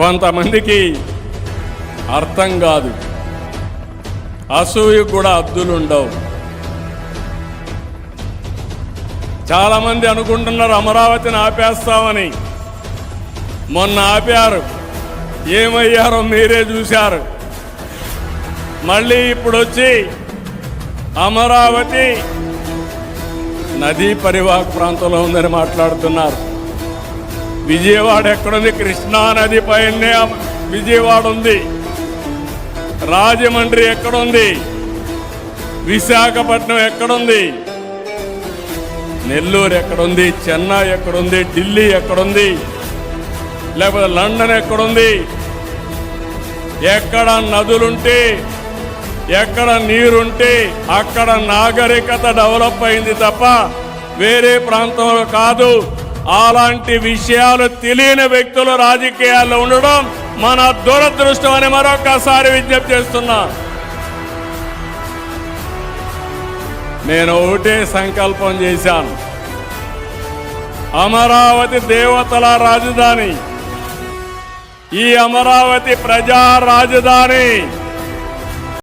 కొంతమందికి అర్థం కాదు, అసూయకు కూడా హద్దులు ఉండవు. చాలామంది అనుకుంటున్నారు అమరావతిని ఆపేస్తామని. మొన్న ఆపారు, ఏమయ్యారో మీరే చూశారు. మళ్ళీ ఇప్పుడు వచ్చి అమరావతి నదీ పరివాహక ప్రాంతంలో ఉందని మాట్లాడుతున్నారు. విజయవాడ ఎక్కడుంది? కృష్ణా నది పైనే విజయవాడ ఉంది. రాజమండ్రి ఎక్కడుంది? విశాఖపట్నం ఎక్కడుంది? నెల్లూరు ఎక్కడుంది? చెన్నై ఎక్కడుంది? ఢిల్లీ ఎక్కడుంది? లేకపోతే లండన్ ఎక్కడుంది? ఎక్కడ నదులుంటే, ఎక్కడ నీరుంటే అక్కడ నాగరికత డెవలప్ అయింది తప్ప వేరే ప్రాంతంలో కాదు. అలాంటి విషయాలు తెలియని వ్యక్తులు రాజకీయాల్లో ఉండడం మన దురదృష్టం అని మరొకసారి విజ్ఞప్తి చేస్తున్నా. నేను ఒకటే సంకల్పం చేశాను, అమరావతి దేవతల రాజధాని, ఈ అమరావతి ప్రజా రాజధాని.